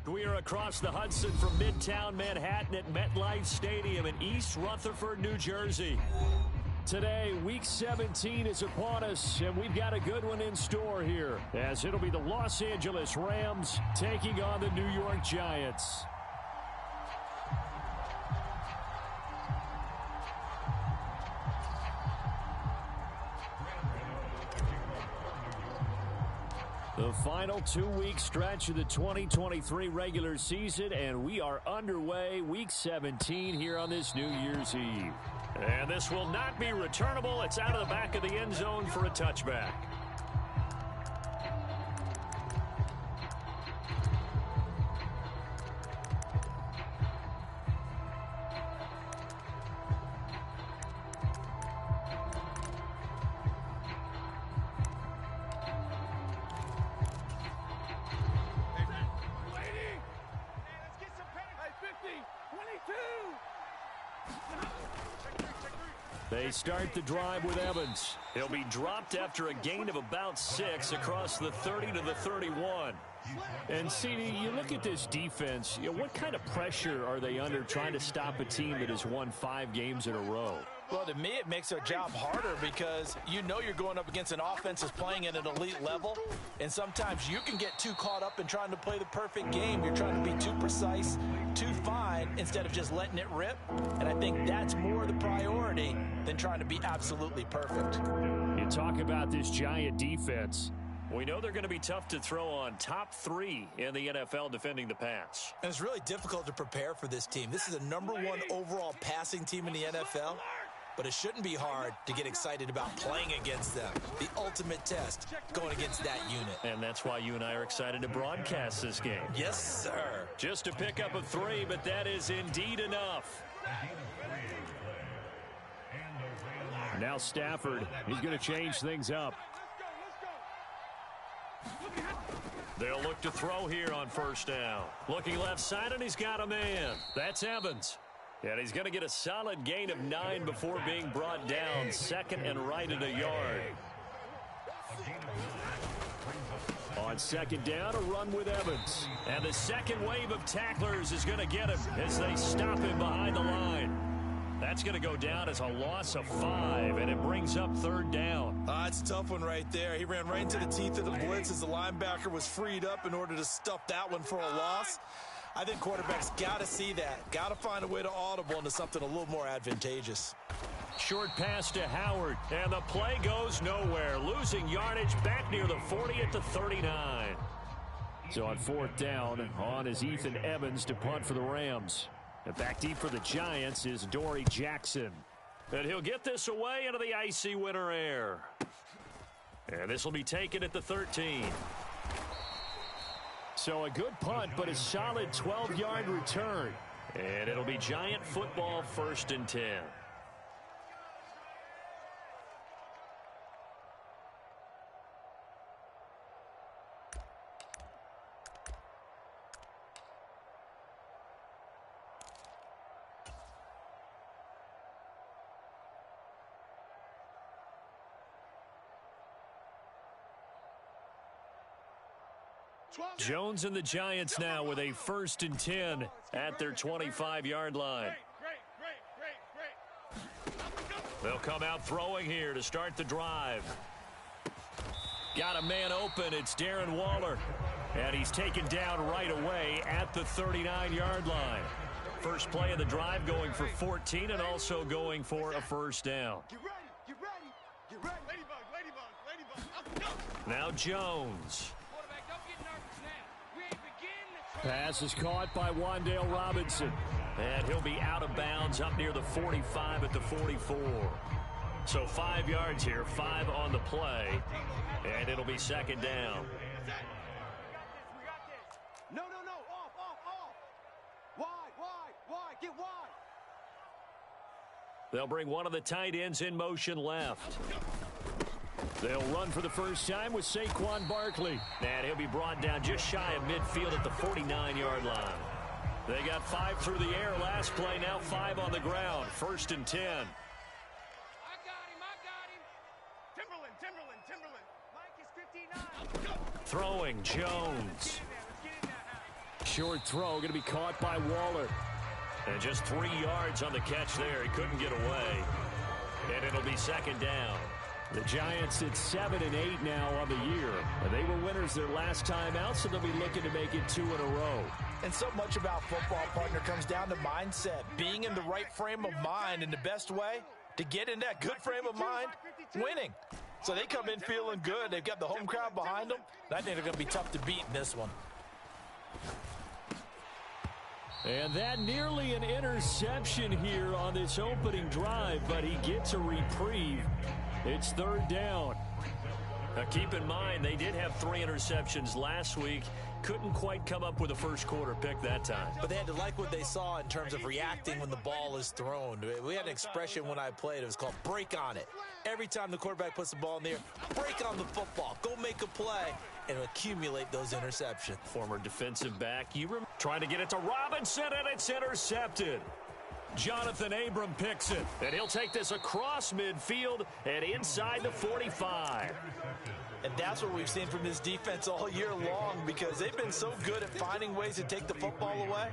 We are across the Hudson from Midtown Manhattan at MetLife Stadium in East Rutherford, New Jersey. Today, Week 17 is upon us, and we've got a good one in store here, as it'll be the Los Angeles Rams taking on the New York Giants. The final 2-week stretch of the 2023 regular season, and we are underway Week 17 here on this New Year's Eve. And this will not be returnable. It's out of the back of the end zone for a touchback. They start the drive with Evans. He'll be dropped after a gain of about 6 across the 30 to the 31. And, CD, you look at this defense, what kind of pressure are they under trying to stop a team that has won 5 games in a row? Well, to me, it makes their job harder because you know you're going up against an offense that's playing at an elite level, and sometimes you can get too caught up in trying to play the perfect game. You're trying to be too precise, too fine, instead of just letting it rip, and I think that's more the priority than trying to be absolutely perfect. You talk about this Giant defense. We know they're going to be tough to throw on, top 3 in the NFL defending the pass. And it's really difficult to prepare for this team. This is the #1 overall passing team in the NFL. But it shouldn't be hard to get excited about playing against them. The ultimate test going against that unit. And that's why you and I are excited to broadcast this game. Yes, sir. Just to pick up a 3, but that is indeed enough. Now Stafford, he's going to change things up. They'll look to throw here on first down. Looking left side, and he's got a man. That's Evans. And he's going to get a solid gain of 9 before being brought down. Second and right at a yard. On second down, a run with Evans. And the second wave of tacklers is going to get him as they stop him behind the line. That's going to go down as a loss of 5, and it brings up third down. It's a tough one right there. He ran right into the teeth of the blitz as the linebacker was freed up in order to stuff that one for a loss. I think quarterbacks got to see that. Got to find a way to audible into something a little more advantageous. Short pass to Howard, and the play goes nowhere. Losing yardage back near the 40 at the 39. So on fourth down, on is Ethan Evans to punt for the Rams. And back deep for the Giants is Dory Jackson. And he'll get this away into the icy winter air. And this will be taken at the 13. So a good punt, but a solid 12-yard return. And it'll be Giant football, 1st and 10. Jones and the Giants now with a 1st and 10 at their 25-yard line. They'll come out throwing here to start the drive. Got a man open. It's Darren Waller. And he's taken down right away at the 39-yard line. First play of the drive going for 14 and also going for a first down. Get ready. Ladybug. Now Jones. Pass is caught by Wan'Dale Robinson. And he'll be out of bounds up near the 45 at the 44. So 5 yards here, 5 on the play. And it'll be second down. No. Off. Wide. Get wide. They'll bring one of the tight ends in motion left. They'll run for the first time with Saquon Barkley. And he'll be brought down just shy of midfield at the 49-yard line. They got 5 through the air last play, now 5 on the ground. 1st and 10. I got him. Timberland. Mike is 59. Throwing Jones. short throw going to be caught by Waller. And just 3 yards on the catch there. He couldn't get away. And it'll be second down. The Giants at 7-8 now on the year. They were winners their last time out, so they'll be looking to make it 2 in a row. And so much about football, partner, comes down to mindset. Being in the right frame of mind, and the best way to get in that good frame of mind, winning. So they come in feeling good. They've got the home crowd behind them. I think they're going to be tough to beat in this one. And that nearly an interception here on this opening drive, but he gets a reprieve. It's third down. Now keep in mind, they did have 3 interceptions last week. Couldn't quite come up with a first quarter pick that time. But they had to like what they saw in terms of reacting when the ball is thrown. We had an expression when I played. It was called break on it. Every time the quarterback puts the ball in the air, break on the football. Go make a play and accumulate those interceptions. Former defensive back, trying to get it to Robinson, and it's intercepted. Jonathan Abram picks it, and he'll take this across midfield and inside the 45. And that's what we've seen from this defense all year long, because they've been so good at finding ways to take the football away.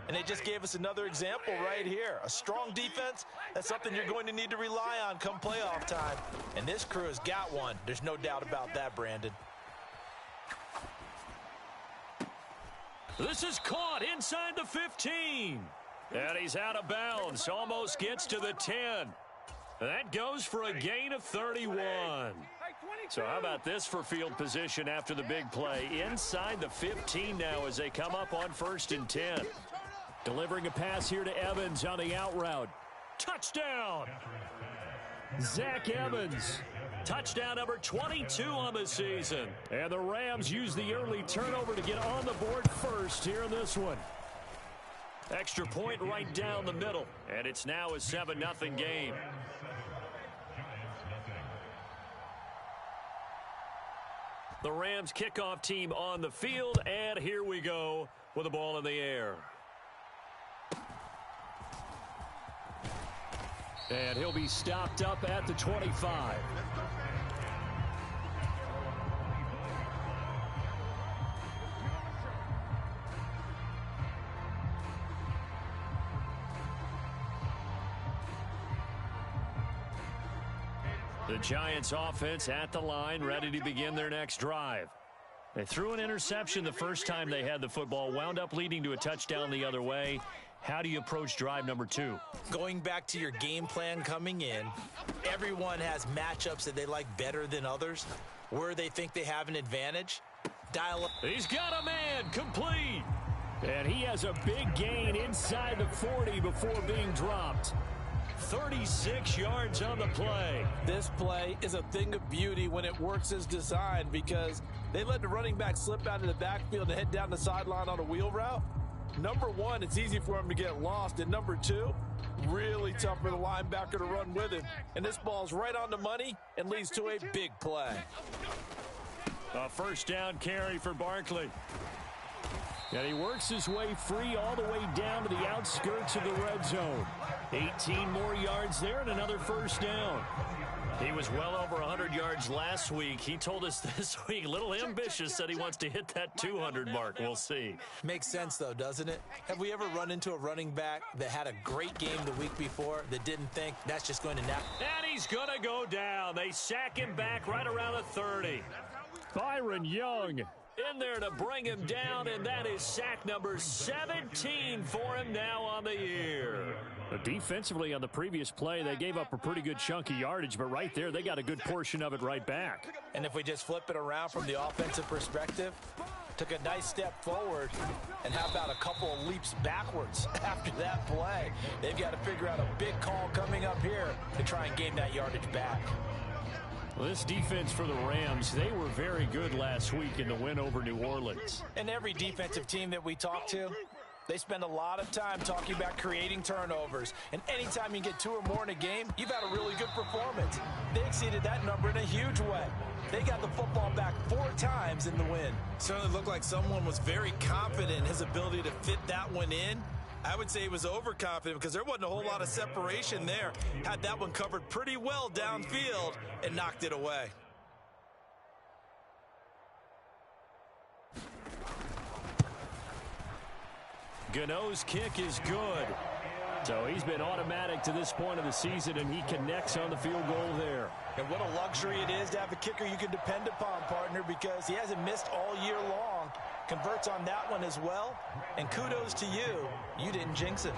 And they just gave us another example right here. A strong defense, that's something you're going to need to rely on come playoff time. And this crew has got one. There's no doubt about that, Brandon. This is caught inside the 15. And he's out of bounds. Almost gets to the 10. That goes for a gain of 31. So how about this for field position after the big play? Inside the 15 now as they come up on 1st and 10. Delivering a pass here to Evans on the out route. Touchdown! Zach Evans. Touchdown number 22 on the season. And the Rams use the early turnover to get on the board first here in this one. Extra point right down the middle. And it's now a 7-0 game. The Rams kickoff team on the field, and here we go with the ball in the air. And he'll be stopped up at the 25. The Giants offense at the line, ready to begin their next drive. They threw an interception the first time they had the football, wound up leading to a touchdown the other way. How do you approach drive number 2? Going back to your game plan coming in, everyone has matchups that they like better than others, where they think they have an advantage. Dial up. He's got a man, complete. And he has a big gain inside the 40 before being dropped. 36 yards on the play. This play is a thing of beauty when it works as designed, because they let the running back slip out of the backfield and head down the sideline on a wheel route. Number one, it's easy for him to get lost. And number two, really tough for the linebacker to run with him. And this ball's right on the money and leads to a big play. A first down carry for Barkley. And he works his way free all the way down to the outskirts of the red zone. 18 more yards there and another first down. He was well over 100 yards last week. He told us this week, a little ambitious, said he wants to hit that 200 mark. We'll see. Makes sense, though, doesn't it? Have we ever run into a running back that had a great game the week before that didn't think that's just going to nap? And he's going to go down. They sack him back right around the 30. Byron Young in there to bring him down, and that is sack number 17 for him now on the year. Defensively on the previous play, they gave up a pretty good chunk of yardage, but right there, they got a good portion of it right back. And if we just flip it around from the offensive perspective, took a nice step forward, and how about a couple of leaps backwards after that play? They've got to figure out a big call coming up here to try and gain that yardage back. Well, this defense for the Rams, they were very good last week in the win over New Orleans. And every defensive team that we talk to, they spend a lot of time talking about creating turnovers. And anytime you get 2 or more in a game, you've had a really good performance. They exceeded that number in a huge way. They got the football back 4 times in the win. Certainly looked like someone was very confident in his ability to fit that one in. I would say he was overconfident because there wasn't a whole lot of separation there. Had that one covered pretty well downfield and knocked it away. Gano's kick is good. So he's been automatic to this point of the season, and he connects on the field goal there. And what a luxury it is to have a kicker you can depend upon, partner, because he hasn't missed all year long. Converts on that one as well. And kudos to you. You didn't jinx it.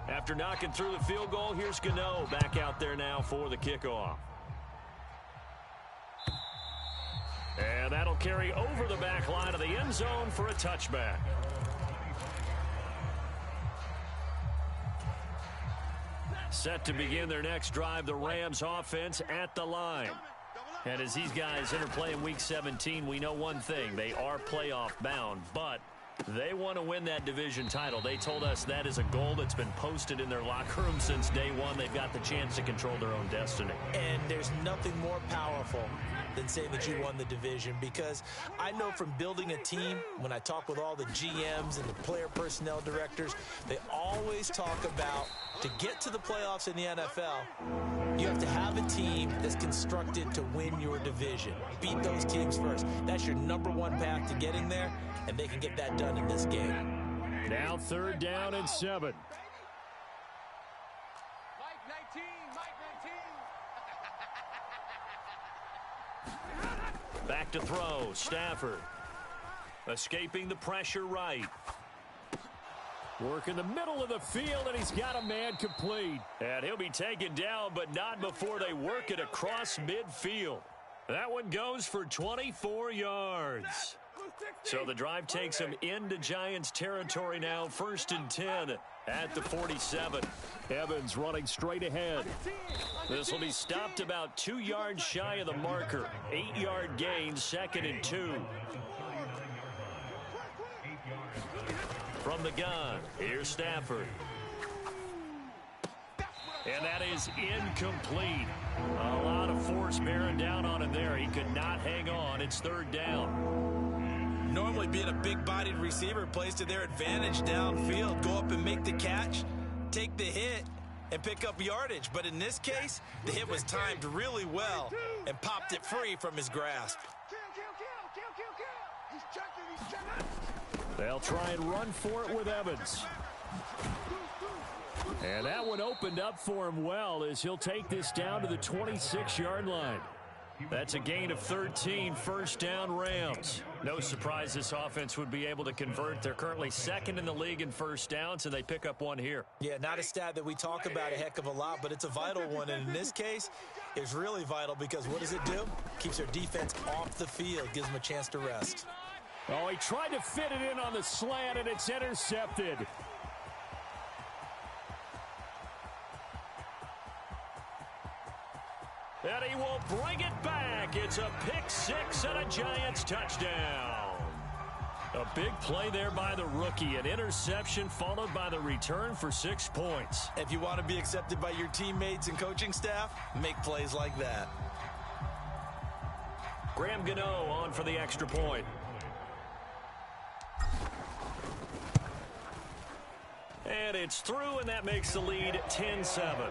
After knocking through the field goal, here's Gano back out there now for the kickoff. And that'll carry over the back line of the end zone for a touchback. Set to begin their next drive, the Rams offense at the line. And as these guys interplay in Week 17, we know one thing. They are playoff bound, but they want to win that division title. They told us that is a goal that's been posted in their locker room since day one. They've got the chance to control their own destiny. And there's nothing more powerful than saying that you won the division, because I know from building a team, when I talk with all the GMs and the player personnel directors, they always talk about, to get to the playoffs in the NFL, you have to have a team that's constructed to win your division. Beat those teams first. That's your #1 path to getting there, and they can get that done in this game. Now 3rd down and 7. Mike 19, Mike 19. Back to throw, Stafford. Escaping the pressure right. Work in the middle of the field, and he's got a man complete. And he'll be taken down, but not before they work it across midfield. That one goes for 24 yards. So the drive takes him into Giants territory now, 1st and 10 at the 47. Evans running straight ahead. This will be stopped about 2 yards shy of the marker. 8-yard gain, 2nd and 2. From the gun, here's Stafford. And that is incomplete. A lot of force bearing down on him there. He could not hang on. It's 3rd down. Normally being a big-bodied receiver plays to their advantage downfield. Go up and make the catch, take the hit, and pick up yardage. But in this case, the hit was timed really well and popped it free from his grasp. He's checking. They'll try and run for it with Evans. And that one opened up for him well as he'll take this down to the 26-yard line. That's a gain of 13, 1st down Rams. No surprise this offense would be able to convert. They're currently 2nd in the league in 1st downs, and they pick up one here. Yeah, not a stat that we talk about a heck of a lot, but it's a vital one. And in this case, it's really vital because what does it do? Keeps their defense off the field, gives them a chance to rest. Oh, he tried to fit it in on the slant, and it's intercepted. And he will bring it back. It's a pick 6 and a Giants touchdown. A big play there by the rookie. An interception followed by the return for 6 points. If you want to be accepted by your teammates and coaching staff, make plays like that. Graham Gano on for the extra point. And it's through, and that makes the lead 10-7.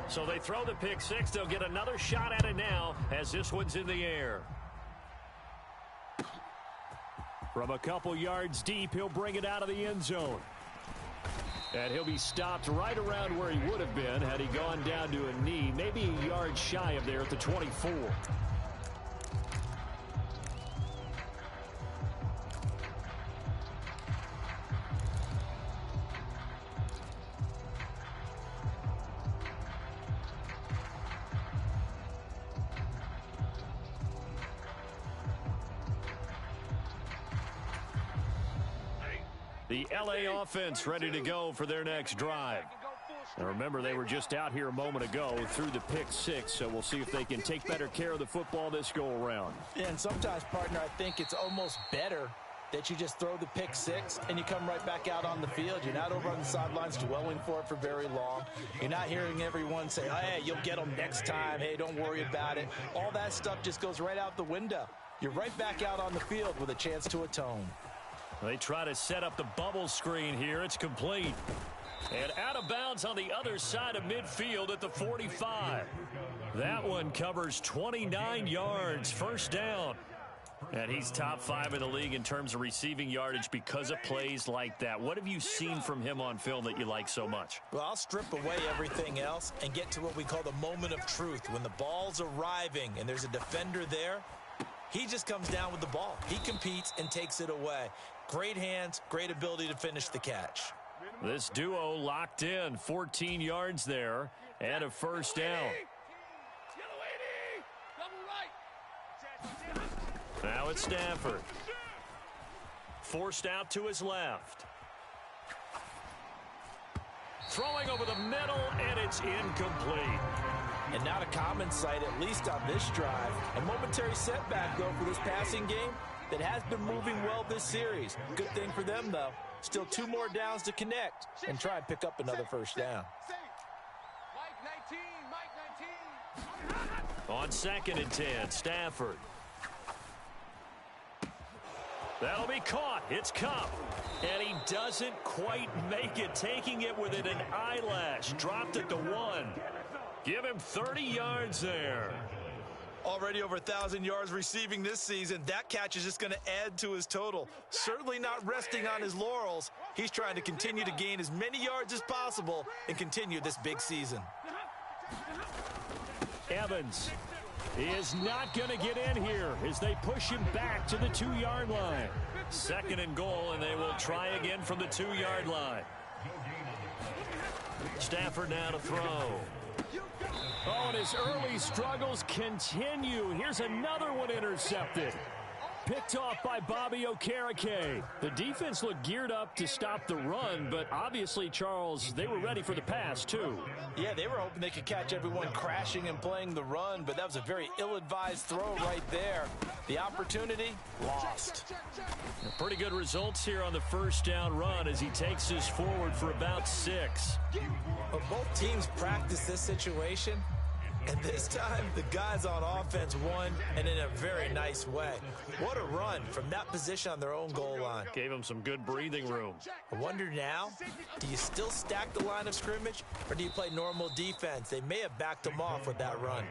So they throw the pick 6. They'll get another shot at it now as this one's in the air. From a couple yards deep, he'll bring it out of the end zone. And he'll be stopped right around where he would have been had he gone down to a knee, maybe a yard shy of there at the 24. The LA offense ready to go for their next drive. Now remember, they were just out here a moment ago through the pick 6, so we'll see if they can take better care of the football this go-around. Yeah, and sometimes, partner, I think it's almost better that you just throw the pick 6 and you come right back out on the field. You're not over on the sidelines dwelling for it for very long. You're not hearing everyone say, oh, hey, you'll get them next time. Hey, don't worry about it. All that stuff just goes right out the window. you're right back out on the field with a chance to atone. They try to set up the bubble screen here. It's complete. And out of bounds on the other side of midfield at the 45. That one covers 29 yards, first down. And he's top 5 in the league in terms of receiving yardage because of plays like that. What have you seen from him on film that you like so much? Well, I'll strip away everything else and get to what we call the moment of truth. When the ball's arriving and there's a defender there, he just comes down with the ball. He competes and takes it away. Great hands, great ability to finish the catch. This duo locked in, 14 yards there, and a first down. Now it's Stafford. Forced out to his left. Throwing over the middle, and it's incomplete. And not a common sight, at least on this drive. A momentary setback, though, for this passing game that has been moving well this series. Good thing for them, though. Still 2 more downs to connect and try and pick up another first down. Mike 19. On 2nd and 10, Stafford. That'll be caught. It's Kupp. And he doesn't quite make it, taking it within an eyelash. Dropped at the 1. Give him 30 yards there. Already over 1,000 yards receiving this season. That catch is just going to add to his total. Certainly not resting on his laurels. He's trying to continue to gain as many yards as possible and continue this big season. Evans is not going to get in here as they push him back to the 2-yard line. 2nd and goal, and they will try again from the 2-yard line. Stafford now to throw. Oh, and his early struggles continue. Here's another one intercepted. Picked off by Bobby Okereke. The defense looked geared up to stop the run, but obviously, Charles, they were ready for the pass, too. Yeah, they were hoping they could catch everyone crashing and playing the run, but that was a very ill-advised throw right there. The opportunity, lost. Pretty good results here on the first down run as he takes us forward for about 6. But both teams practice this situation, and this time the guys on offense won, and in a very nice way. What a run from that position on their own goal line. Gave him some good breathing room. I wonder now, do you still stack the line of scrimmage, or do you play normal defense? They may have backed them off with that run.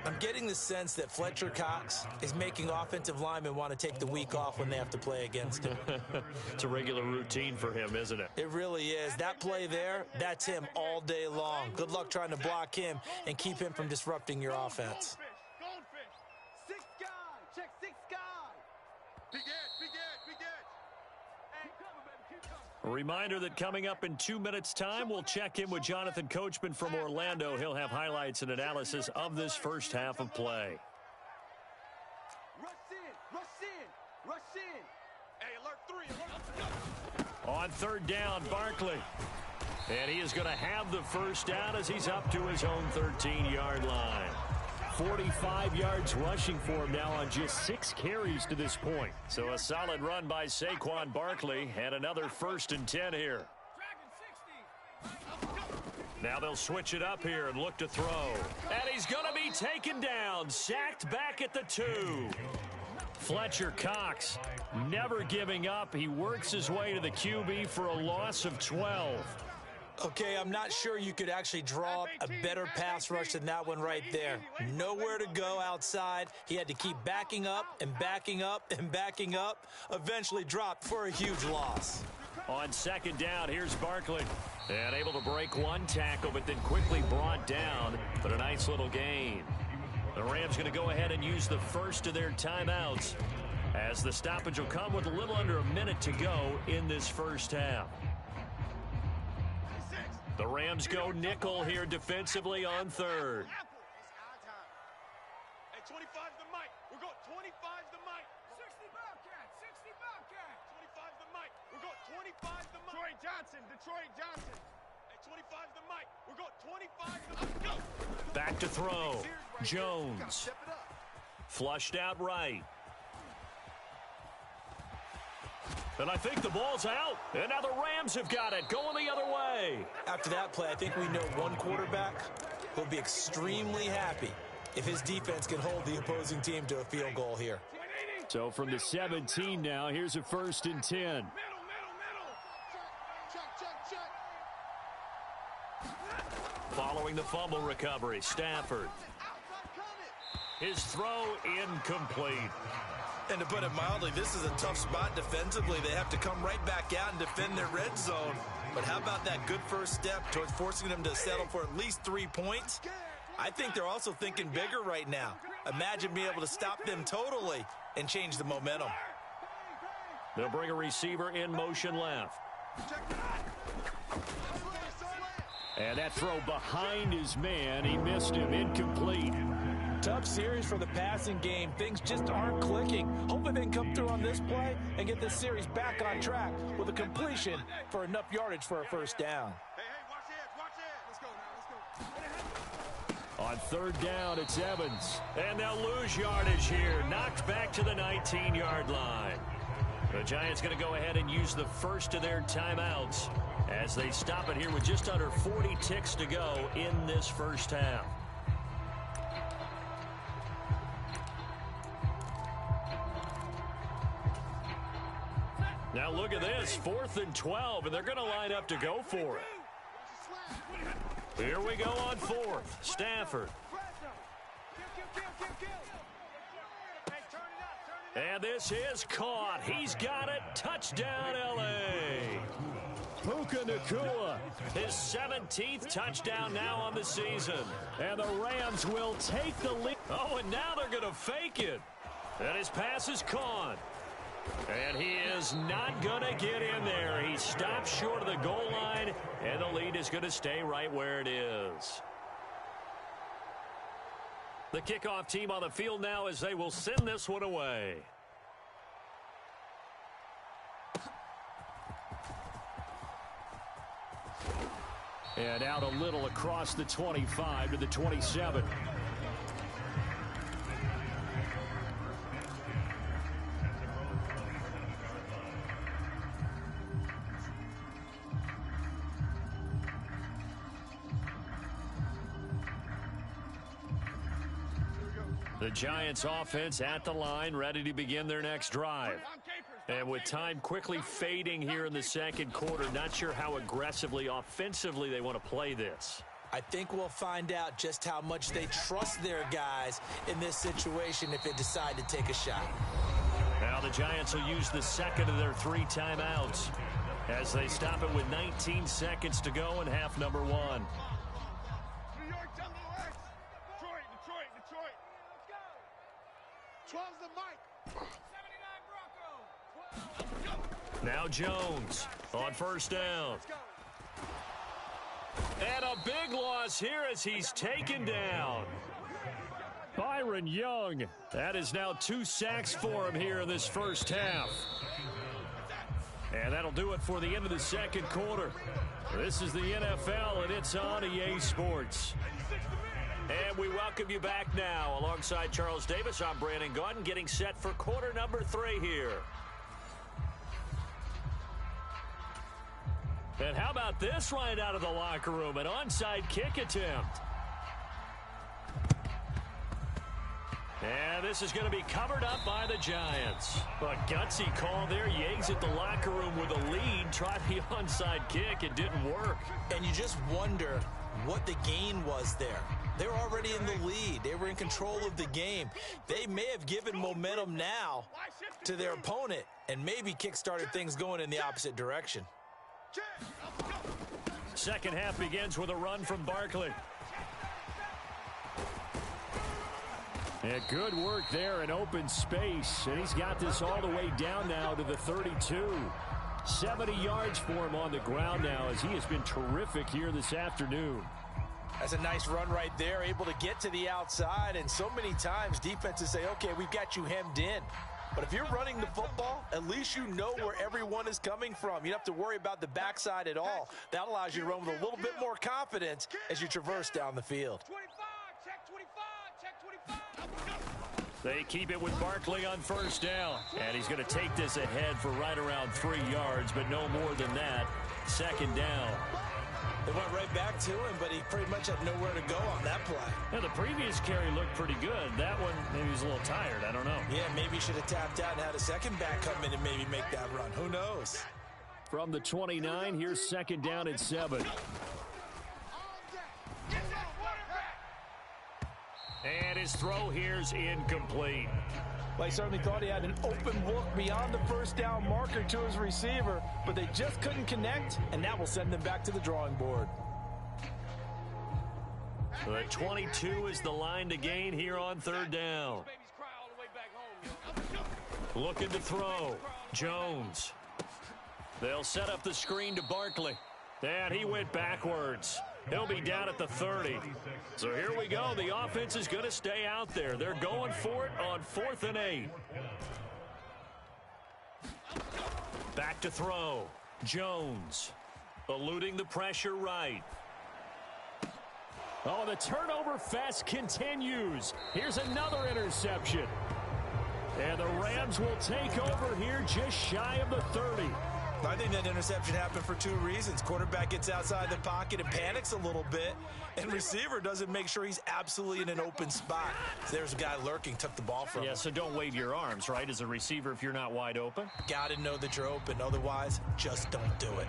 I'm getting the sense that Fletcher Cox is making offensive linemen want to take the week off when they have to play against him. It's a regular routine for him, isn't it? It really is. That play there, that's him all day long. Good luck trying to block him and keep him from disrupting your offense. 6 guy. Check 6 guy. Big edge, big edge, big edge. Hey, cover, baby, keep coming. A reminder that coming up in 2 minutes' time, we'll check in with Jonathan Coachman from Orlando. He'll have highlights and analysis of this first half of play. Rush in, rush in, rush in. Hey, alert 3, alert 3. On 3rd down, Barkley. And he is going to have the first down as he's up to his own 13-yard line. 45 yards rushing for him now on just 6 carries to this point. So a solid run by Saquon Barkley and another 1st and 10 here. Now they'll switch it up here and look to throw. And he's going to be taken down, sacked back at the 2. Fletcher Cox never giving up. He works his way to the QB for a loss of 12. Okay, I'm not sure you could actually draw up a better pass rush than that one right there. Nowhere to go outside. He had to keep backing up and backing up and backing up. Eventually dropped for a huge loss. On 2nd down, here's Barkley. And able to break 1 tackle, but then quickly brought down. But a nice little gain. The Rams going to go ahead and use the first of their timeouts, as the stoppage will come with a little under a minute to go in this first half. The Rams go nickel here defensively on 3rd. Hey, 25's the mic. We're going 25's the mic. 60 Bobcat, 60 Bobcat. 25's the mic. We're going 25's the mic. Detroit Johnson. Hey, 25's the mic. We're going 25's the mic. Go. Back to throw. Jones. Flushed out right. And I think the ball's out. And now the Rams have got it, going the other way. After that play, I think we know one quarterback will be extremely happy if his defense can hold the opposing team to a field goal here. So from the 17 now, here's a 1st and 10. Middle. Following the fumble recovery, Stafford. His throw incomplete. And to put it mildly, this is a tough spot defensively. They have to come right back out and defend their red zone. But how about that good first step towards forcing them to settle for at least 3 points? I think they're also thinking bigger right now. Imagine being able to stop them totally and change the momentum. They'll bring a receiver in motion left. And that throw behind his man. He missed him. Incomplete. Tough series for the passing game. Things just aren't clicking. Hoping they can come through on this play and get this series back on track with a completion for enough yardage for a first down. Hey, watch it. Let's go now. On 3rd down, it's Evans. And they'll lose yardage here. Knocked back to the 19-yard line. The Giants going to go ahead and use the first of their timeouts as they stop it here with just under 40 ticks to go in this first half. Now look at this, 4th and 12, and they're going to line up to go for it. Here we go on 4th. Stafford. And this is caught. He's got it. Touchdown, L.A. Puka Nacua, his 17th touchdown now on the season. And the Rams will take the lead. Oh, and now they're going to fake it. And his pass is caught. And he is not going to get in there. He stops short of the goal line, and the lead is going to stay right where it is. The kickoff team on the field now as they will send this one away. And out a little across the 25 to the 27. The Giants offense at the line, ready to begin their next drive. And with time quickly fading here in the second quarter, not sure how aggressively, offensively they want to play this. I think we'll find out just how much they trust their guys in this situation if they decide to take a shot. Now the Giants will use the second of their 3 timeouts as they stop it with 19 seconds to go in half number 1. New York, tell me what? Detroit. 12's the mic. 79 Bronco. Now Jones on first down. And a big loss here as he's taken down. Byron Young. That is now 2 sacks for him here in this first half. And that'll do it for the end of the second quarter. This is the NFL, and it's on EA Sports. And we welcome you back now. Alongside Charles Davis, I'm Brandon Gaudin, getting set for quarter number 3 here. And how about this right out of the locker room? An onside kick attempt. And this is going to be covered up by the Giants. A gutsy call there. Yates at the locker room with a lead. Tried the onside kick. It didn't work. And you just wonder what the gain was there. They're already in the lead. They were in control of the game. They may have given momentum now to their opponent and maybe kick-started things going in the opposite direction. Second half begins with a run from Barkley. And good work there in open space. And he's got this all the way down now to the 32. 70 yards for him on the ground now as he has been terrific here this afternoon. That's a nice run right there, able to get to the outside. And so many times defenses say, okay, we've got you hemmed in. But if you're running the football, at least you know where everyone is coming from. You don't have to worry about the backside at all. That allows you to run with a little bit more confidence as you traverse down the field. 25, check 25. They keep it with Barkley on first down. And he's going to take this ahead for right around 3 yards, but no more than that. Second down. They went right back to him, but he pretty much had nowhere to go on that play. And the previous carry looked pretty good. That one, maybe he's a little tired. I don't know. Yeah, maybe he should have tapped out and had a second back come in and maybe make that run. Who knows? From the 29, here's second down and 7. And his throw here's incomplete. Well, he certainly thought he had an open look beyond the first down marker to his receiver, but they just couldn't connect, and that will send them back to the drawing board. The 22 is the line to gain here on third down. Looking to throw. Jones. They'll set up the screen to Barkley. And he went backwards. He'll be down at the 30. So here we go. The offense is going to stay out there. They're going for it on 4th and 8. Back to throw. Jones. Eluding the pressure right. Oh, the turnover fest continues. Here's another interception. And the Rams will take over here just shy of the 30. I think that interception happened for two reasons. Quarterback gets outside the pocket and panics a little bit, and receiver doesn't make sure he's absolutely in an open spot. So there's a guy lurking, took the ball from him. Yeah, so don't wave your arms, right, as a receiver if you're not wide open? Got to know that you're open. Otherwise, just don't do it.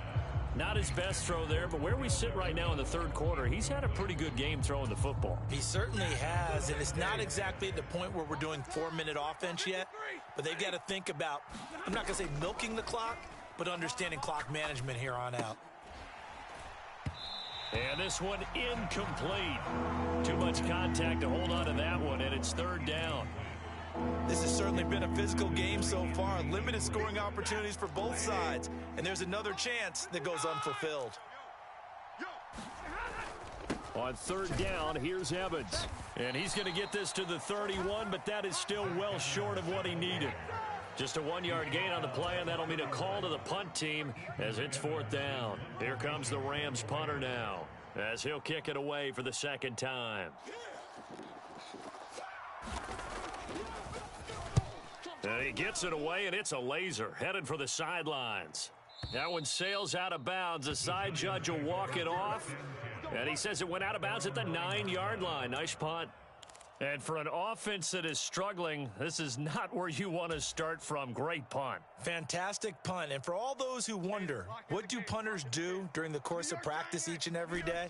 Not his best throw there, but where we sit right now in the third quarter, he's had a pretty good game throwing the football. He certainly has, and it's not exactly at the point where we're doing 4-minute offense yet, but they've got to think about, I'm not going to say milking the clock, but understanding clock management here on out. And this one incomplete. Too much contact to hold on to that one, and it's third down. This has certainly been a physical game so far. Limited scoring opportunities for both sides, and there's another chance that goes unfulfilled. On third down, here's Evans. And he's going to get this to the 31, but that is still well short of what he needed. Just a 1-yard gain on the play, and that'll mean a call to the punt team as it's fourth down. Here comes the Rams punter now, as he'll kick it away for the second time. And he gets it away, and it's a laser, headed for the sidelines. That one sails out of bounds. The side judge will walk it off, and he says it went out of bounds at the 9-yard line. Nice punt. And for an offense that is struggling, this is not where you want to start from. Great punt. Fantastic punt. And for all those who wonder, what do punters do during the course of practice each and every day?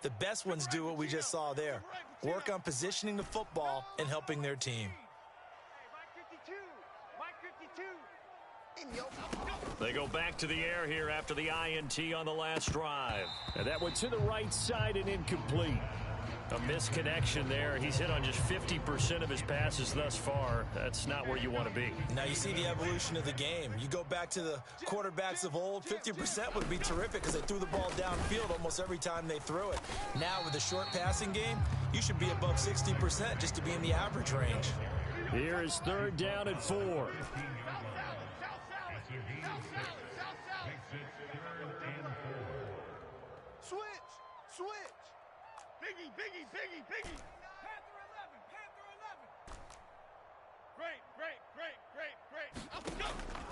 The best ones do what we just saw there. Work on positioning the football and helping their team. They go back to the air here after the INT on the last drive. And that went to the right side and incomplete. A misconnection there. He's hit on just 50% of his passes thus far. That's not where you want to be. Now you see the evolution of the game. You go back to the quarterbacks of old, 50% would be terrific because they threw the ball downfield almost every time they threw it. Now with the short passing game, you should be above 60% just to be in the average range. Here is third down and 4. Switch! Biggie! Panther 11! Great!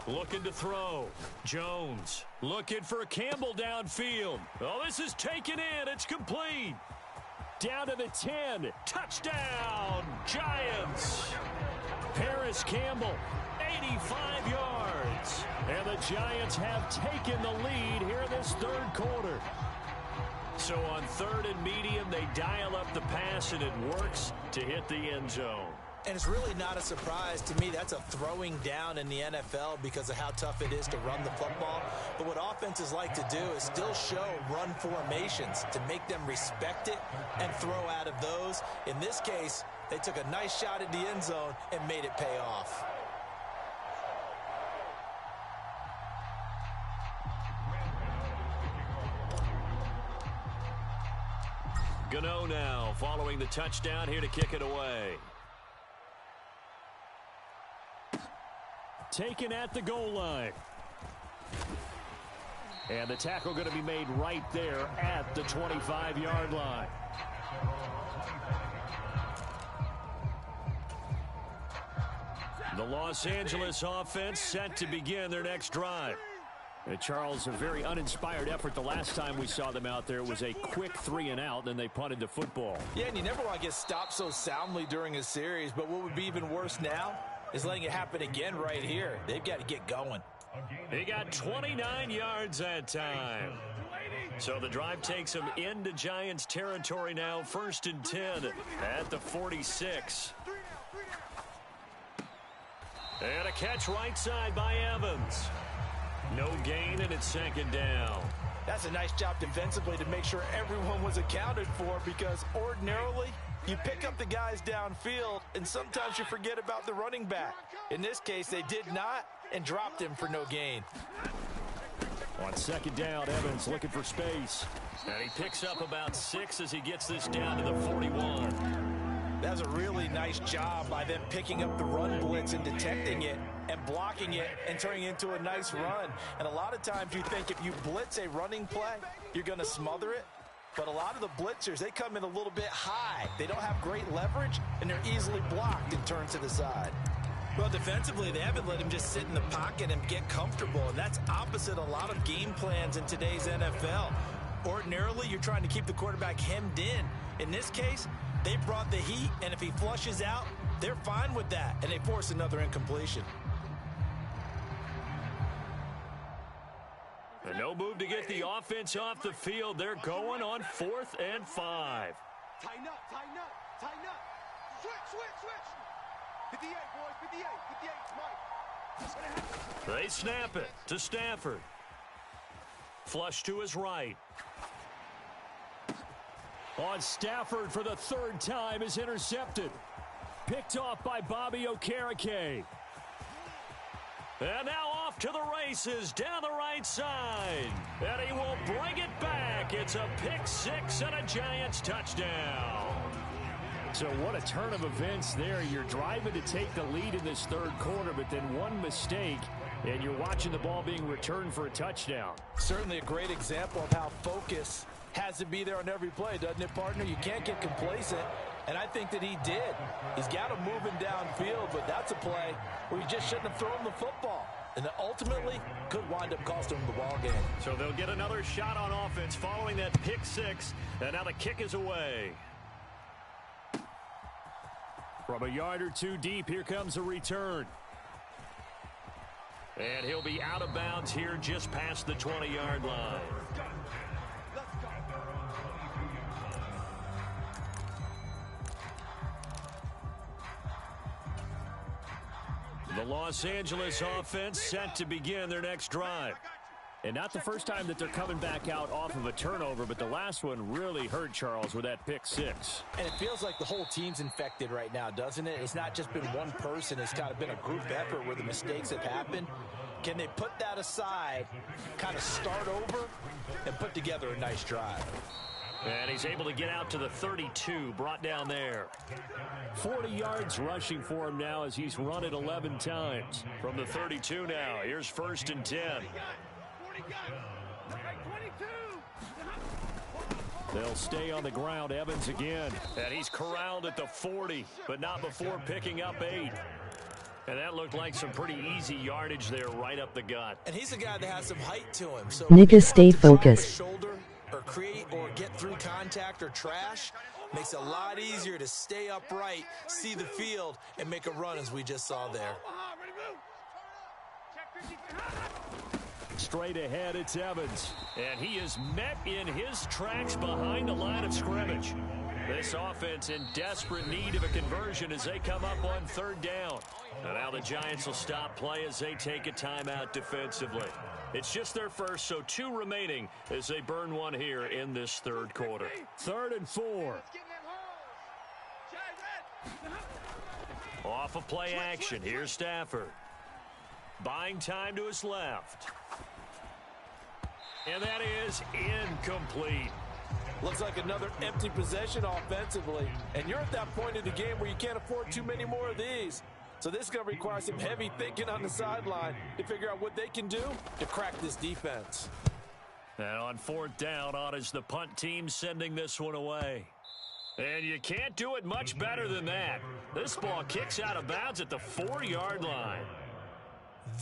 Looking to throw. Jones looking for Campbell downfield. Oh, this is taken in. It's complete. Down to the 10. Touchdown, Giants. Paris Campbell, 85 yards. And the Giants have taken the lead here in this third quarter. So on third and medium, they dial up the pass, and it works to hit the end zone. And it's really not a surprise to me. That's a throwing down in the NFL because of how tough it is to run the football. But what offenses like to do is still show run formations to make them respect it and throw out of those. In this case, they took a nice shot at the end zone and made it pay off. Gano now following the touchdown here to kick it away. Taken at the goal line. And the tackle going to be made right there at the 25-yard line. The Los Angeles offense set to begin their next drive. Charles, a very uninspired effort the last time we saw them out there. It was a quick 3-and-out, then they punted the football. Yeah, and you never want to get stopped so soundly during a series, but what would be even worse now is letting it happen again right here. They've got to get going. He got 29 yards that time. So the drive takes him into Giants territory now, 1st and 10 at the 46. And a catch right side by Evans. No gain, and it's 2nd down. That's a nice job defensively to make sure everyone was accounted for, because ordinarily you pick up the guys downfield and sometimes you forget about the running back. In this case, they did not and dropped him for no gain. On 2nd down, Evans looking for space. And he picks up about 6 as he gets this down to the 41. That's a really nice job by them picking up the run blitz and detecting it and blocking it and turning it into a nice run. And a lot of times you think if you blitz a running play, you're going to smother it. But a lot of the blitzers, they come in a little bit high. They don't have great leverage, and they're easily blocked and turned to the side. Well, defensively, they haven't let him just sit in the pocket and get comfortable, and that's opposite a lot of game plans in today's NFL. Ordinarily, you're trying to keep the quarterback hemmed in. In this case, they brought the heat, and if he flushes out, they're fine with that, and they force another incompletion. And no move to get the offense off the field. They're going on 4th and 5. Tighten up, tighten up, tighten up. Switch, switch, switch. 58, boys, 58, Mike. They snap it to Stafford. Flush to his right. On Stafford for the 3rd time is intercepted. Picked off by Bobby Okereke. And now off to the races down the right side. And he will bring it back. It's a pick 6 and a Giants touchdown. So what a turn of events there. You're driving to take the lead in this 3rd quarter, but then one mistake, and you're watching the ball being returned for a touchdown. Certainly a great example of how focus has to be there on every play, doesn't it, partner? You can't get complacent, and I think that he did. He's got him moving downfield, but that's a play where you just shouldn't have thrown the football. And that ultimately could wind up costing him the ball game. So they'll get another shot on offense following that pick 6, and now the kick is away. From a yard or two deep, here comes a return. And he'll be out of bounds here just past the 20-yard line. The Los Angeles offense set to begin their next drive. And not the first time that they're coming back out off of a turnover, but the last one really hurt Charles with that pick 6. And it feels like the whole team's infected right now, doesn't it? It's not just been one person. It's kind of been a group effort where the mistakes have happened. Can they put that aside, kind of start over, and put together a nice drive? And he's able to get out to the 32, brought down there. 40 yards rushing for him now as he's run it 11 times. From the 32 now, here's 1st and 10. They'll stay on the ground. Evans again. And he's corralled at the 40, but not before picking up 8. And that looked like some pretty easy yardage there right up the gut. And he's a guy that has some height to him. So Nigga, stay focused. Shoulder or create or get through contact or trash makes it a lot easier to stay upright, see the field, and make a run as we just saw there. Straight ahead, it's Evans. And he is met in his tracks behind the line of scrimmage. This offense in desperate need of a conversion as they come up on 3rd down. And now the Giants will stop play as they take a timeout defensively. It's just their first, so 2 remaining as they burn one here in this 3rd quarter. 3rd and 4. Off of play action, here's Stafford. Buying time to his left. And that is incomplete. Looks like another empty possession offensively. And you're at that point in the game where you can't afford too many more of these. So this is going to require some heavy thinking on the sideline to figure out what they can do to crack this defense. And on 4th down, on is the punt team sending this one away. And you can't do it much better than that. This ball kicks out of bounds at the 4-yard line.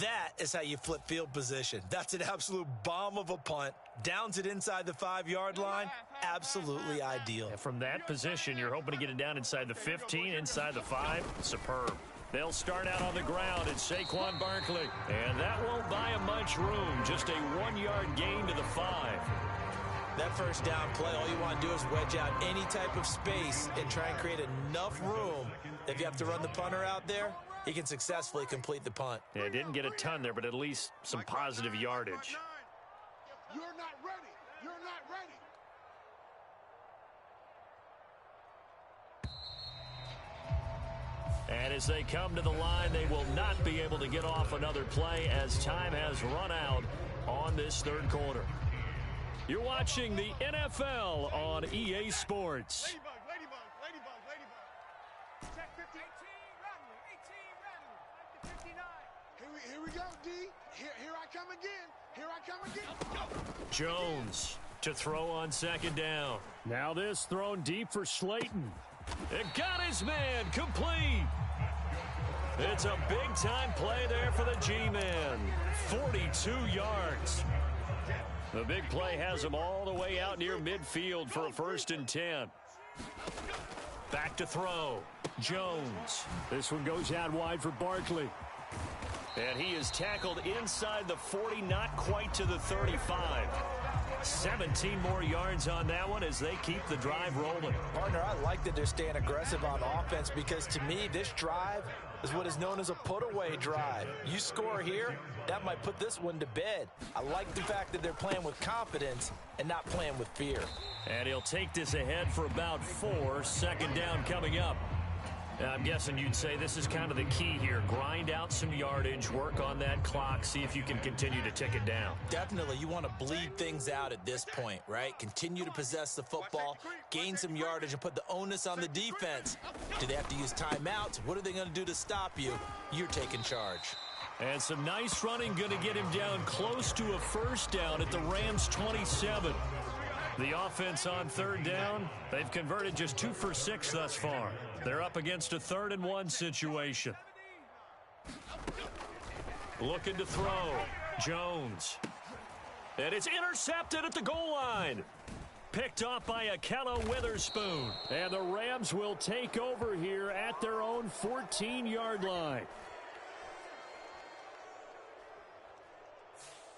That is how you flip field position. That's an absolute bomb of a punt. Downs it inside the 5-yard line. Absolutely ideal. And from that position, you're hoping to get it down inside the 15, inside the 5. Superb. They'll start out on the ground. It's Saquon Barkley. And that won't buy him much room. Just a 1-yard gain to the 5. That first down play, all you want to do is wedge out any type of space and try and create enough room. If you have to run the punter out there, he can successfully complete the punt. Yeah, didn't get a ton there, but at least some positive yardage. You're not ready. You're not ready. And as they come to the line, they will not be able to get off another play as time has run out on this third quarter. You're watching the NFL on EA Sports. Ladybug. Check 15. 18, Rattler. 59. Here we go, D. Here I come again. Here I come again. Jones to throw on second down. Now this thrown deep for Slayton. It got his man complete. It's a big-time play there for the G-Man. 42 yards. The big play has him all the way out near midfield for a 1st and 10. Back to throw. Jones. This one goes out wide for Barkley. And he is tackled inside the 40, not quite to the 35. 17 more yards on that one as they keep the drive rolling. Partner, I like that they're staying aggressive on offense because to me, this drive is what is known as a put-away drive. You score here, that might put this one to bed. I like the fact that they're playing with confidence and not playing with fear. And he'll take this ahead for about 4. 2nd down coming up. I'm guessing you'd say this is kind of the key here. Grind out some yardage, work on that clock, see if you can continue to tick it down. Definitely, you want to bleed things out at this point, right? Continue to possess the football, gain some yardage, and put the onus on the defense. Do they have to use timeouts? What are they going to do to stop you? You're taking charge. And some nice running, going to get him down close to a 1st down at the Rams' 27. The offense on 3rd down, they've converted just 2 for 6 thus far. They're up against a 3rd and 1 situation. Looking to throw. Jones. And it's intercepted at the goal line. Picked off by Ahkello Witherspoon. And the Rams will take over here at their own 14-yard line.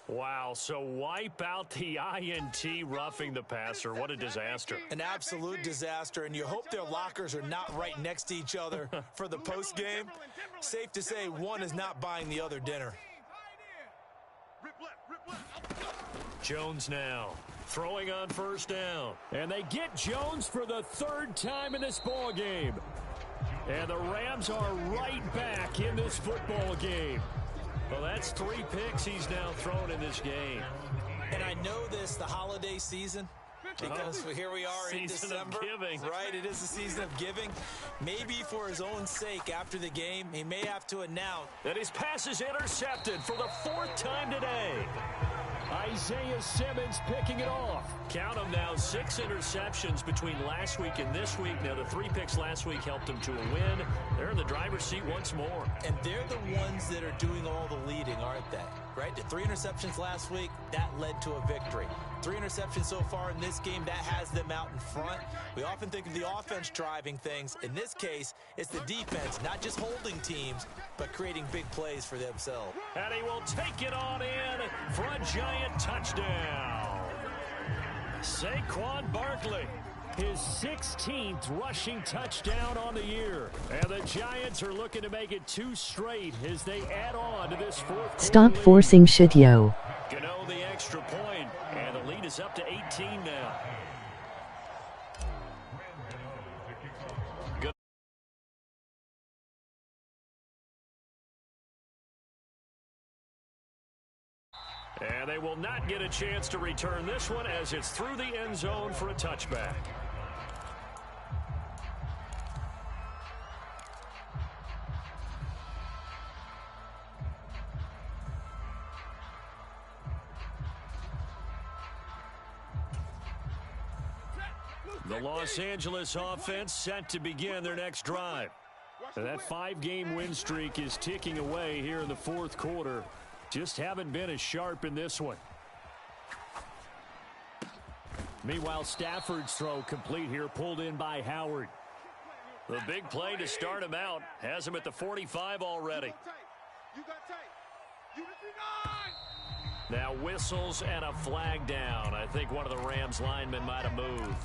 Wow, so wipe out the INT roughing the passer. What a disaster. An absolute disaster, and you hope their lockers are not right next to each other for the postgame. Safe to say one is not buying the other dinner. Jones now throwing on 1st down. And they get Jones for the 3rd time in this ball game. And the Rams are right back in this football game. Well, that's 3 picks he's now thrown in this game. And I know this, the holiday season, because here we are in December. Right, it is the season of giving. Maybe for his own sake after the game, he may have to announce that his pass is intercepted for the 4th time today. Isaiah Simmons picking it off. Count them now, 6 interceptions between last week and this week. Now, the 3 picks last week helped them to a win. They're in the driver's seat once more. And they're the ones that are doing all the leading, aren't they? Right? The 3 interceptions last week, that led to a victory. 3 interceptions so far in this game, that has them out in front. We often think of the offense driving things. In this case, it's the defense, not just holding teams, but creating big plays for themselves. And he will take it on in for a giant touchdown. Saquon Barkley, his 16th rushing touchdown on the year. And the Giants are looking to make it 2 straight as they add on to this 4th. Stop forcing shit, yo. Gano the extra point, and the lead is up to 18 now. And they will not get a chance to return this one as it's through the end zone for a touchback. The Los Angeles offense set to begin their next drive. That 5-game win streak is ticking away here in the fourth quarter. Just haven't been as sharp in this one. Meanwhile, Stafford's throw complete here, pulled in by Howard. The big play to start him out has him at the 45 already. Now whistles and a flag down. I think one of the Rams linemen might have moved.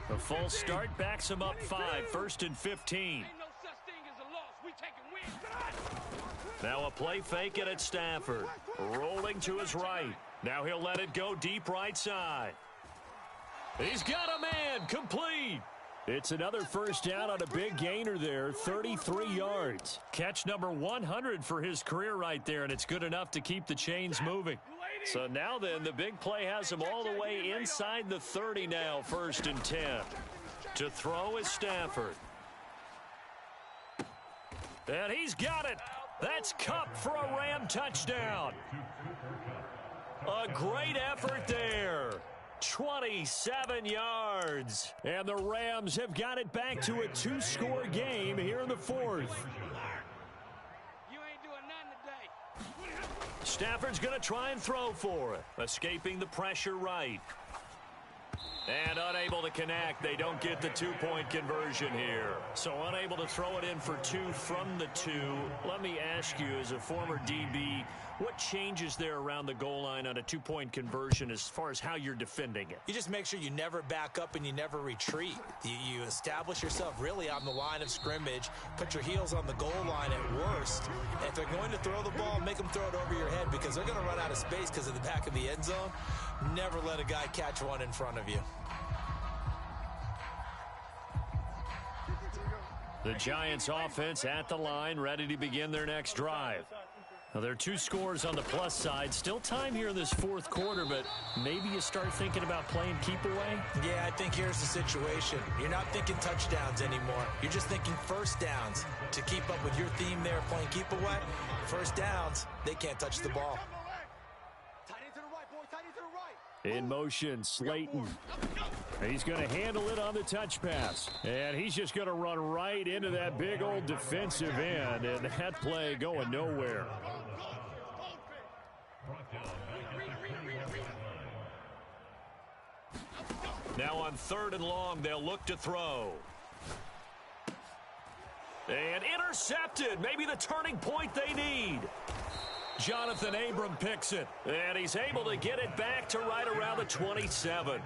The false start backs him up 5, 1st and 15. Now a play fake it at Stafford. Rolling to his right. Now he'll let it go deep right side. He's got a man. Complete. It's another first down on a big gainer there, 33 yards. Catch number 100 for his career right there, and it's good enough to keep the chains moving. So now then, the big play has him all the way inside the 30 now, 1st and 10. To throw is Stafford. And he's got it. That's Kupp for a Ram touchdown. A great effort there. 27 yards. And the Rams have got it back to a 2-score game here in the fourth. You ain't doing nothing today. Stafford's going to try and throw for it. Escaping the pressure right. And unable to connect. They don't get the 2-point conversion here. So unable to throw it in for 2 from the 2. Let me ask you, as a former DB, what changes there around the goal line on a 2-point conversion as far as how you're defending it? You just make sure you never back up and you never retreat. You establish yourself really on the line of scrimmage. Put your heels on the goal line at worst. And if they're going to throw the ball, make them throw it over your head because they're going to run out of space because of the back of the end zone. Never let a guy catch one in front of you. The Giants offense at the line, ready to begin their next drive. Now, there are 2 scores on the plus side. Still time here in this fourth quarter, but maybe you start thinking about playing keep away? Yeah, I think here's the situation. You're not thinking touchdowns anymore. You're just thinking first downs. To keep up with your theme there, playing keep away, first downs, they can't touch the ball. In motion, Slayton. He's going to handle it on the touch pass. And he's just going to run right into that big old defensive end. And that play going nowhere. Now on 3rd and long, they'll look to throw. And intercepted. Maybe the turning point they need. Jonathan Abram picks it, and he's able to get it back to right around the 27.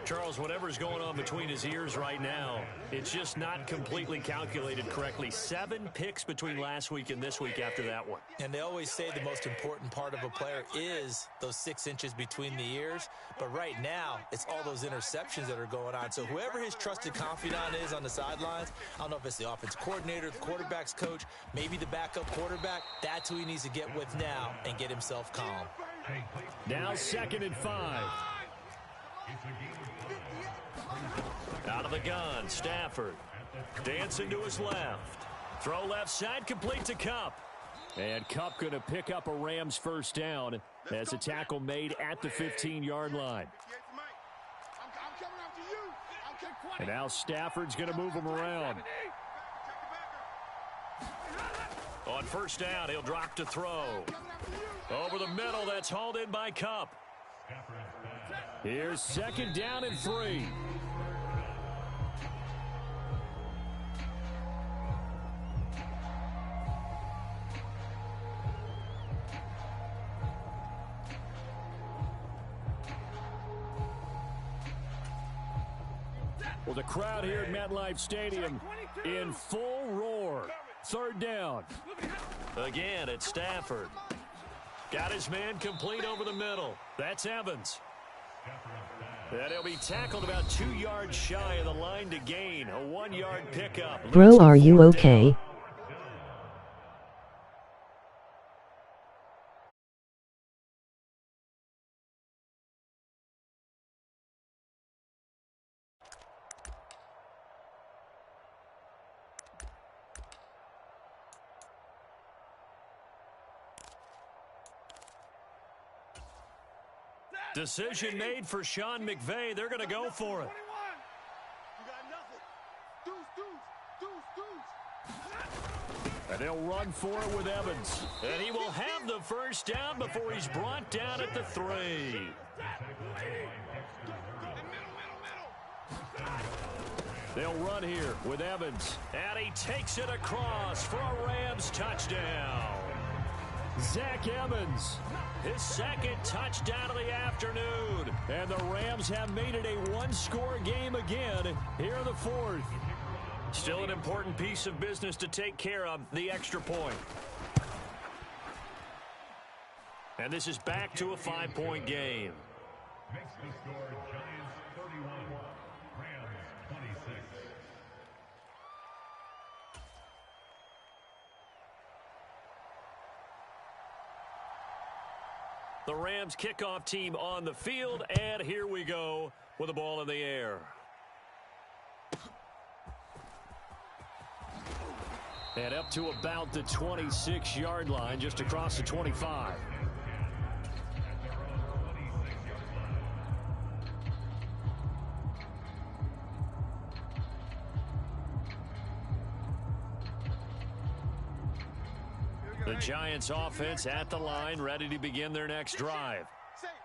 Charles, whatever's going on between his ears right now, it's just not completely calculated correctly. 7 picks between last week and this week after that one. And they always say the most important part of a player is those 6 inches between the ears. But right now, it's all those interceptions that are going on. So whoever his trusted confidant is on the sidelines, I don't know if it's the offensive coordinator, the quarterback's coach, maybe the backup quarterback, that's who he needs to get with now and get himself calm. Now 2nd and 5. Out of the gun, Stafford. Dancing to his left. Throw left side, complete to Kupp. And Kupp going to pick up a Rams first down as a tackle made at the 15-yard line. And now Stafford's going to move him around. On first down, he'll drop to throw. Over the middle, that's hauled in by Kupp. Here's 2nd down and 3. Well, the crowd here at MetLife Stadium in full roar. 3rd down. Again, it's Stafford. Got his man complete over the middle. That's Evans. And he'll be tackled about 2 yards shy of the line to gain. A 1-yard pickup. Bro, are you okay? Decision made for Sean McVay. They're going to go for it. You got nothing. Deuce. And they'll run for it with Evans. And he will have the first down before he's brought down at the 3. They'll run here with Evans. And he takes it across for a Rams touchdown. Zach Evans, his second touchdown of the afternoon. And the Rams have made it a one-score game again here in the 4th. Still an important piece of business to take care of, the extra point. And this is back to a 5-point game. Makes the score Giants 31, Rams 26. The Rams kickoff team on the field, and here we go with the ball in the air. And up to about the 26-yard line, just across the 25. The Giants offense at the line, ready to begin their next drive.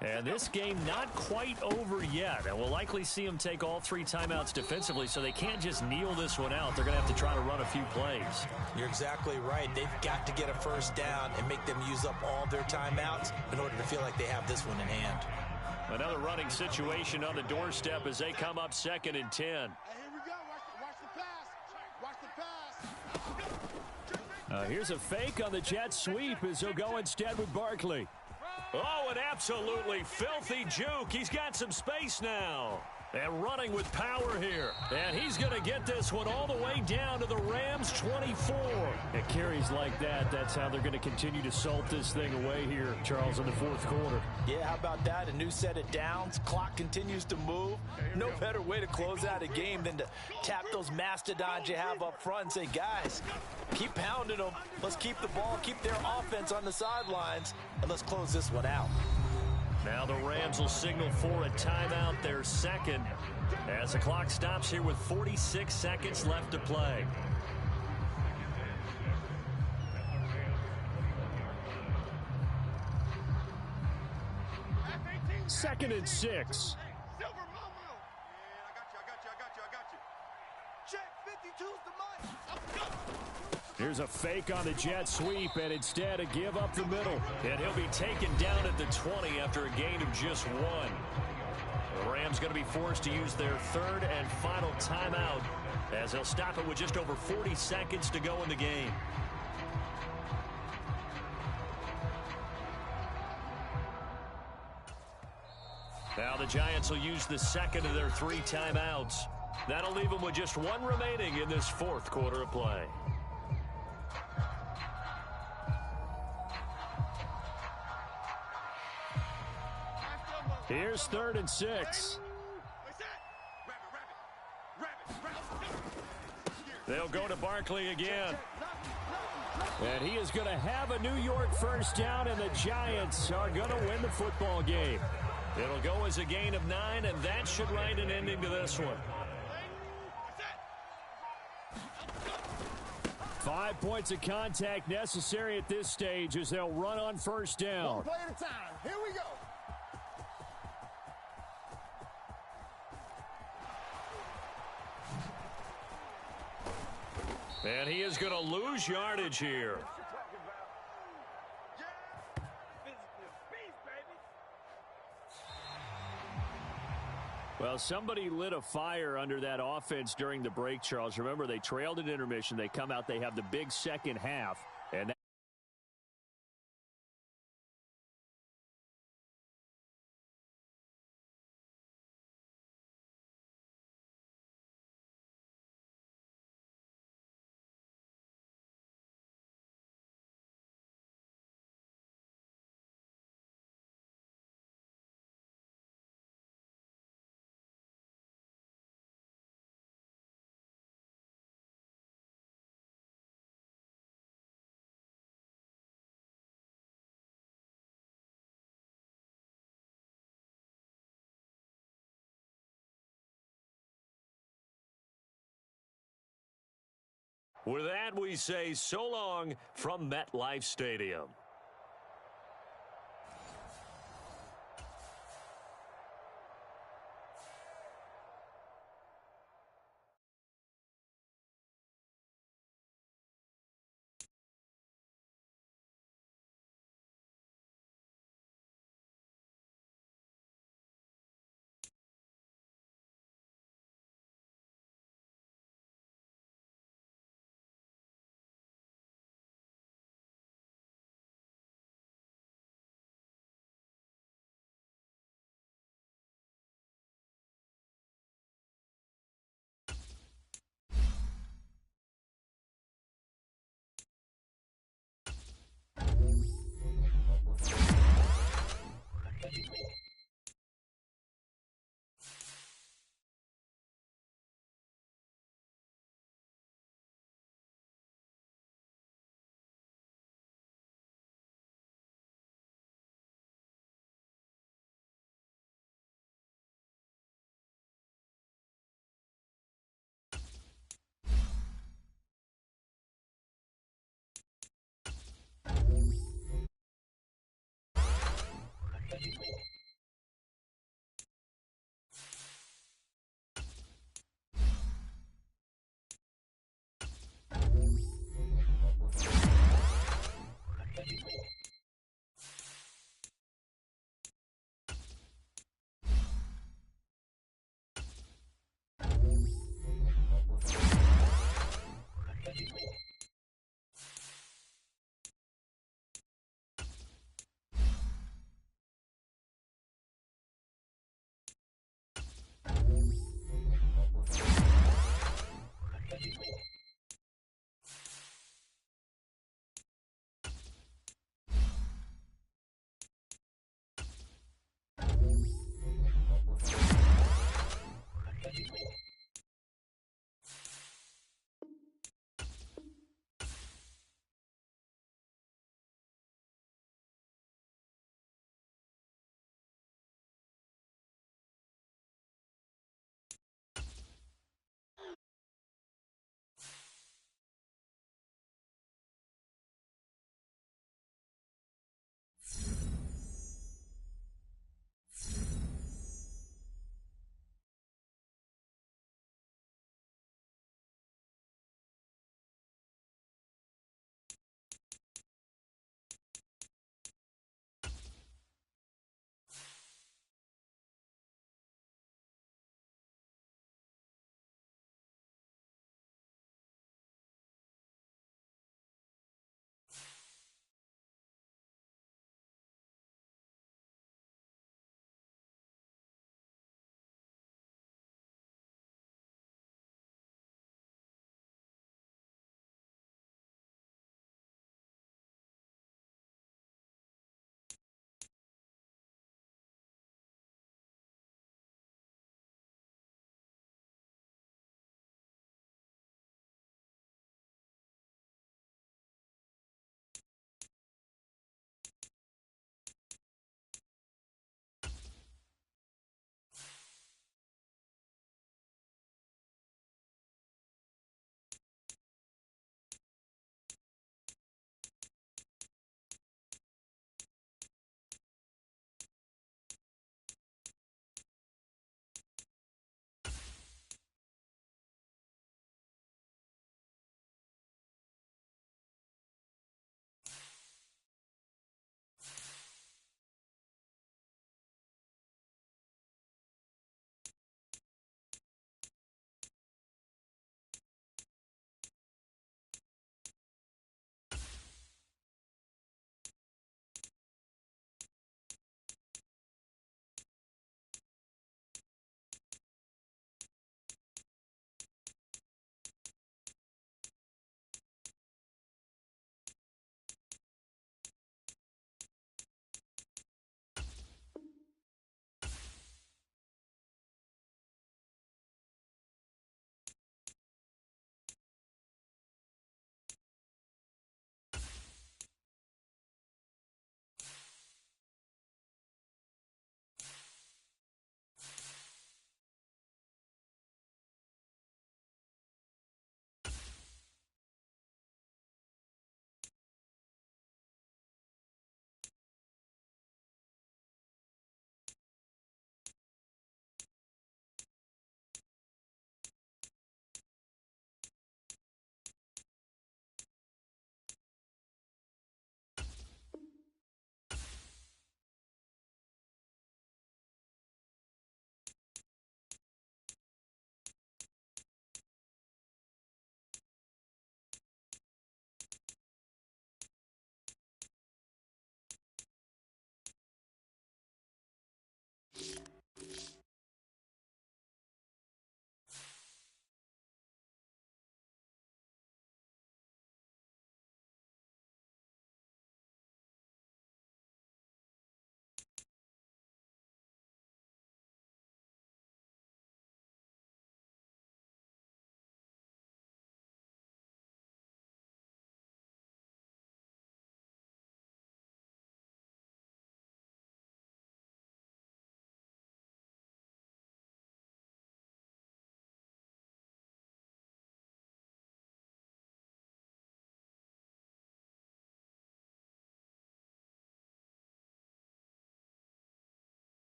And this game not quite over yet. And we'll likely see them take all 3 timeouts defensively, so they can't just kneel this one out. They're going to have to try to run a few plays. You're exactly right. They've got to get a first down and make them use up all their timeouts in order to feel like they have this one in hand. Another running situation on the doorstep as they come up 2nd and 10. Hey, here we go. Watch the pass. Watch the pass. Here's a fake on the jet sweep as he'll go instead with Barkley. Oh, an absolutely filthy juke. He's got some space now. And running with power here. And he's going to get this one all the way down to the Rams 24. It carries like that. That's how they're going to continue to salt this thing away here, Charles, in the 4th quarter. Yeah, how about that? A new set of downs. Clock continues to move. No better way to close out a game than to tap those mastodons you have up front and say, guys, keep pounding them. Let's keep the ball, keep their offense on the sidelines, and let's close this one out. Now the Rams will signal for a timeout, their second, as the clock stops here with 46 seconds left to play. Second and 6. Silver, Momo. I got you. Check 52's the money. Let's go. Here's a fake on the jet sweep, and instead a give up the middle. And he'll be taken down at the 20 after a gain of just 1. The Rams going to be forced to use their 3rd and final timeout as they'll stop it with just over 40 seconds to go in the game. Now the Giants will use the second of their 3 timeouts. That'll leave them with just 1 remaining in this 4th quarter of play. Here's 3rd and 6. They'll go to Barkley again. And he is going to have a New York first down, and the Giants are going to win the football game. It'll go as a gain of 9, and that should write an ending to this one. 5 points of contact necessary at this stage as they'll run on first down. 1 play at a time. Here we go. And he is going to lose yardage here. Well, somebody lit a fire under that offense during the break, Charles. Remember, they trailed at intermission. They come out, they have the big second half. And With that, we say so long from MetLife Stadium.